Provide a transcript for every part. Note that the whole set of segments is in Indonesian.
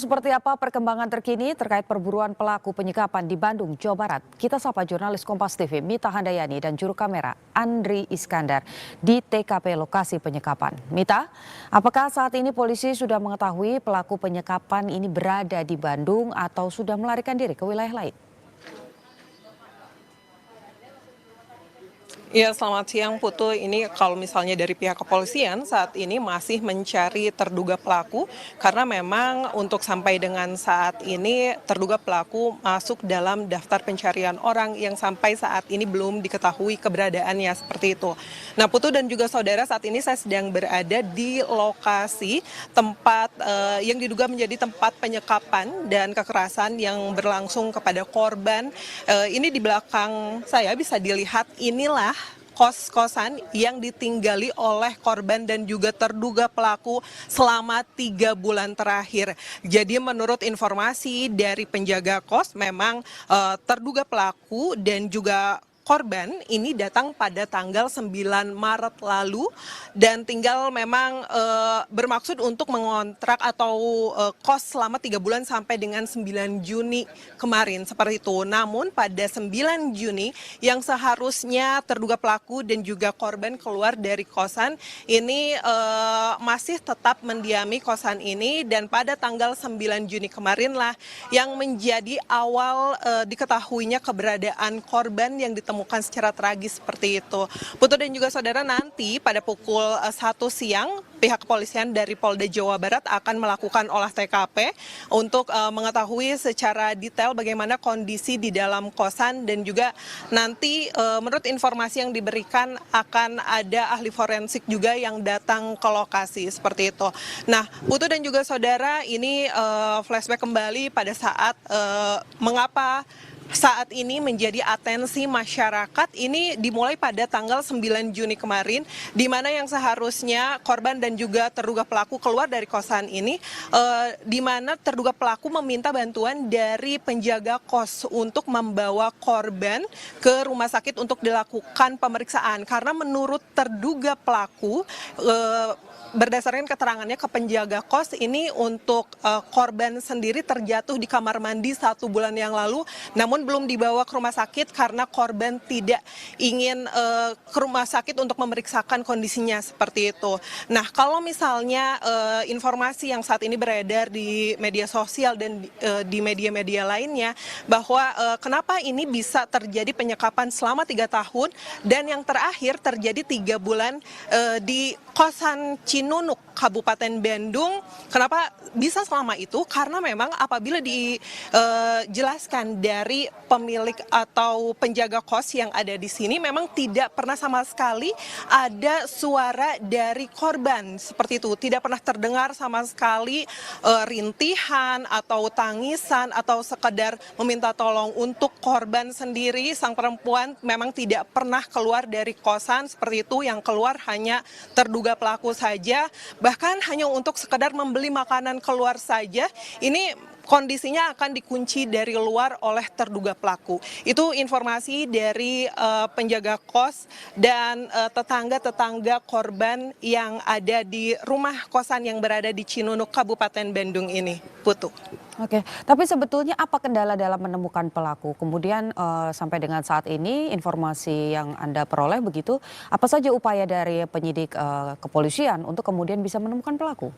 Seperti apa perkembangan terkini terkait perburuan pelaku penyekapan di Bandung, Jawa Barat? Kita sapa jurnalis Kompas TV Mita Handayani dan juru kamera Andri Iskandar di TKP lokasi penyekapan. Mita, apakah saat ini polisi sudah mengetahui pelaku penyekapan ini berada di Bandung atau sudah melarikan diri ke wilayah lain? Ya, selamat siang Putu. Ini kalau misalnya dari pihak kepolisian saat ini masih mencari terduga pelaku karena memang untuk sampai dengan saat ini terduga pelaku masuk dalam daftar pencarian orang yang sampai saat ini belum diketahui keberadaannya seperti itu. Nah, Putu dan juga saudara, saat ini saya sedang berada di lokasi tempat yang diduga menjadi tempat penyekapan dan kekerasan yang berlangsung kepada korban. Ini di belakang saya bisa dilihat inilah kos-kosan yang ditinggali oleh korban dan juga terduga pelaku selama 3 bulan terakhir. Jadi menurut informasi dari penjaga kos, memang terduga pelaku dan juga korban ini datang pada tanggal 9 Maret lalu dan tinggal memang bermaksud untuk mengontrak atau kos selama 3 bulan sampai dengan 9 Juni kemarin seperti itu. Namun pada 9 Juni yang seharusnya terduga pelaku dan juga korban keluar dari kosan ini masih tetap mendiami kosan ini, dan pada tanggal 9 Juni kemarin lah yang menjadi awal diketahuinya keberadaan korban yang ditemukan secara tragis seperti itu. Putu dan juga saudara, nanti pada pukul 1 siang pihak kepolisian dari Polda Jawa Barat akan melakukan olah TKP untuk mengetahui secara detail bagaimana kondisi di dalam kosan, dan juga nanti menurut informasi yang diberikan akan ada ahli forensik juga yang datang ke lokasi seperti itu. Nah, Putu dan juga saudara, ini flashback kembali pada saat mengapa saat ini menjadi atensi masyarakat. Ini dimulai pada tanggal 9 Juni kemarin, di mana yang seharusnya korban dan juga terduga pelaku keluar dari kosan ini, di mana terduga pelaku meminta bantuan dari penjaga kos untuk membawa korban ke rumah sakit untuk dilakukan pemeriksaan. Karena menurut terduga pelaku, berdasarkan keterangannya ke penjaga kos ini, untuk korban sendiri terjatuh di kamar mandi 1 bulan yang lalu, namun belum dibawa ke rumah sakit karena korban tidak ingin ke rumah sakit untuk memeriksakan kondisinya seperti itu. Nah, kalau misalnya informasi yang saat ini beredar di media sosial dan di media-media lainnya, bahwa kenapa ini bisa terjadi penyekapan selama 3 tahun dan yang terakhir terjadi 3 bulan di kosan Cinunuk, Kabupaten Bandung. Kenapa bisa selama itu? Karena memang apabila dijelaskan dari pemilik atau penjaga kos yang ada di sini, memang tidak pernah sama sekali ada suara dari korban seperti itu. Tidak pernah terdengar sama sekali rintihan atau tangisan atau sekedar meminta tolong untuk korban sendiri. Sang perempuan memang tidak pernah keluar dari kosan seperti itu. Yang keluar hanya terduga pelaku saja, bahkan hanya untuk sekedar membeli makanan keluar saja. Ini kondisinya akan dikunci dari luar oleh terduga pelaku. Itu informasi dari penjaga kos dan tetangga-tetangga korban yang ada di rumah kosan yang berada di Cinunuk, Kabupaten Bandung ini, Putu. Oke, tapi sebetulnya apa kendala dalam menemukan pelaku? Kemudian sampai dengan saat ini informasi yang Anda peroleh begitu, apa saja upaya dari penyidik kepolisian untuk kemudian bisa menemukan pelaku?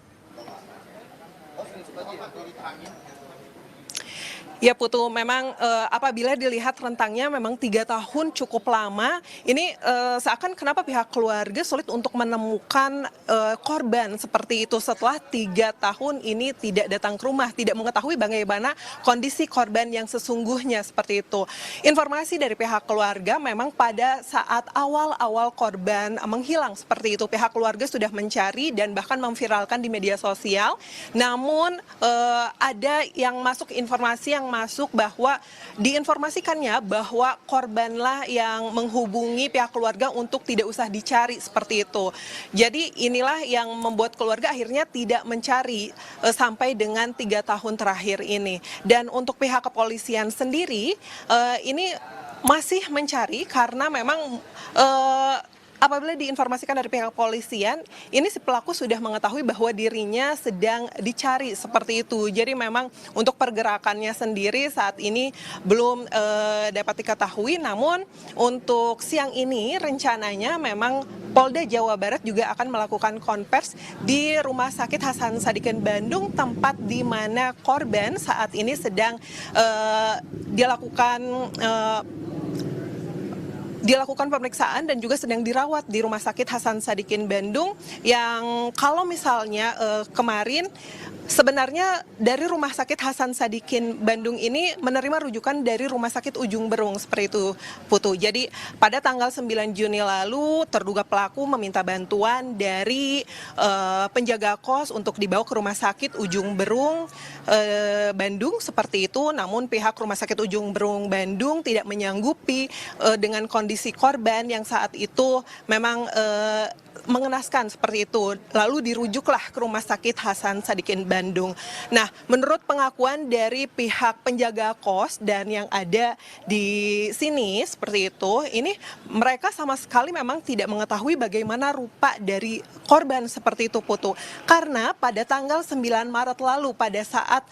Ya Putu, memang apabila dilihat rentangnya memang 3 tahun cukup lama. Ini seakan kenapa pihak keluarga sulit untuk menemukan korban seperti itu setelah 3 tahun ini tidak datang ke rumah, tidak mengetahui bagaimana kondisi korban yang sesungguhnya seperti itu. Informasi dari pihak keluarga memang pada saat awal-awal korban menghilang seperti itu, pihak keluarga sudah mencari dan bahkan memviralkan di media sosial. Namun ada yang masuk informasi yang masuk bahwa diinformasikannya bahwa korbanlah yang menghubungi pihak keluarga untuk tidak usah dicari seperti itu. Jadi inilah yang membuat keluarga akhirnya tidak mencari sampai dengan 3 tahun terakhir ini. Dan untuk pihak kepolisian sendiri ini masih mencari karena memang apabila diinformasikan dari pihak kepolisian, ini si pelaku sudah mengetahui bahwa dirinya sedang dicari seperti itu. Jadi memang untuk pergerakannya sendiri saat ini belum dapat diketahui, namun untuk siang ini rencananya memang Polda Jawa Barat juga akan melakukan konvers di Rumah Sakit Hasan Sadikin Bandung, tempat di mana korban saat ini sedang dilakukan pemeriksaan dan juga sedang dirawat di Rumah Sakit Hasan Sadikin Bandung, yang kalau misalnya kemarin sebenarnya dari Rumah Sakit Hasan Sadikin Bandung ini menerima rujukan dari Rumah Sakit Ujung Berung seperti itu, Putu. Jadi pada tanggal 9 Juni lalu terduga pelaku meminta bantuan dari penjaga kos untuk dibawa ke Rumah Sakit Ujung Berung Bandung seperti itu. Namun pihak Rumah Sakit Ujung Berung Bandung tidak menyanggupi dengan kondisi korban yang saat itu memang mengenaskan seperti itu. Lalu dirujuklah ke Rumah Sakit Hasan Sadikin Bandung. Nah, menurut pengakuan dari pihak penjaga kos dan yang ada di sini seperti itu, ini mereka sama sekali memang tidak mengetahui bagaimana rupa dari korban seperti itu, Putu. Karena pada tanggal 9 Maret lalu pada saat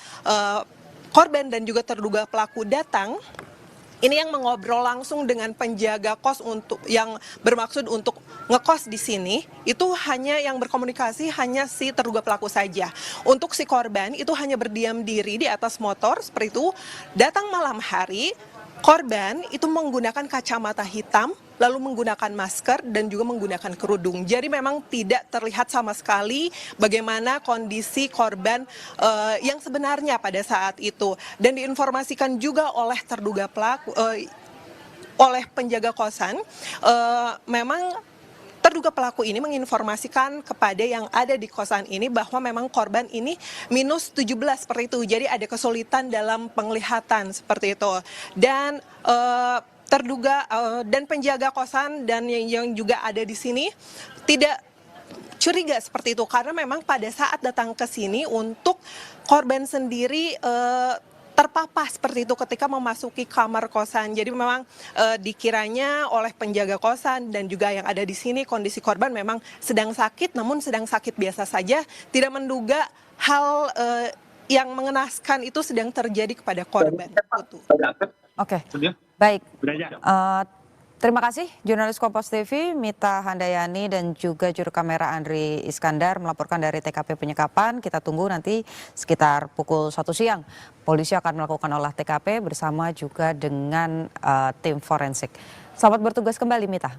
korban dan juga terduga pelaku datang, ini yang mengobrol langsung dengan penjaga kos untuk yang bermaksud untuk ngekos di sini, itu hanya yang berkomunikasi hanya si terduga pelaku saja. Untuk si korban itu hanya berdiam diri di atas motor seperti itu. Datang malam hari, korban itu menggunakan kacamata hitam, lalu menggunakan masker dan juga menggunakan kerudung. Jadi memang tidak terlihat sama sekali bagaimana kondisi korban yang sebenarnya pada saat itu. Dan diinformasikan juga oleh terduga pelaku, oleh penjaga kosan, memang terduga pelaku ini menginformasikan kepada yang ada di kosan ini bahwa memang korban ini minus 17 seperti itu. Jadi ada kesulitan dalam penglihatan seperti itu. Dan terduga dan penjaga kosan dan yang juga ada di sini tidak curiga seperti itu, karena memang pada saat datang ke sini untuk korban sendiri terpapar seperti itu ketika memasuki kamar kosan. Jadi memang dikiranya oleh penjaga kosan dan juga yang ada di sini kondisi korban memang sedang sakit, namun sedang sakit biasa saja, tidak menduga hal yang mengenaskan itu sedang terjadi kepada korban. Oke, baik. Terima kasih jurnalis Kompas TV Mita Handayani dan juga juru kamera Andri Iskandar melaporkan dari TKP penyekapan. Kita tunggu nanti sekitar pukul 1 siang. Polisi akan melakukan olah TKP bersama juga dengan tim forensik. Selamat bertugas kembali, Mita.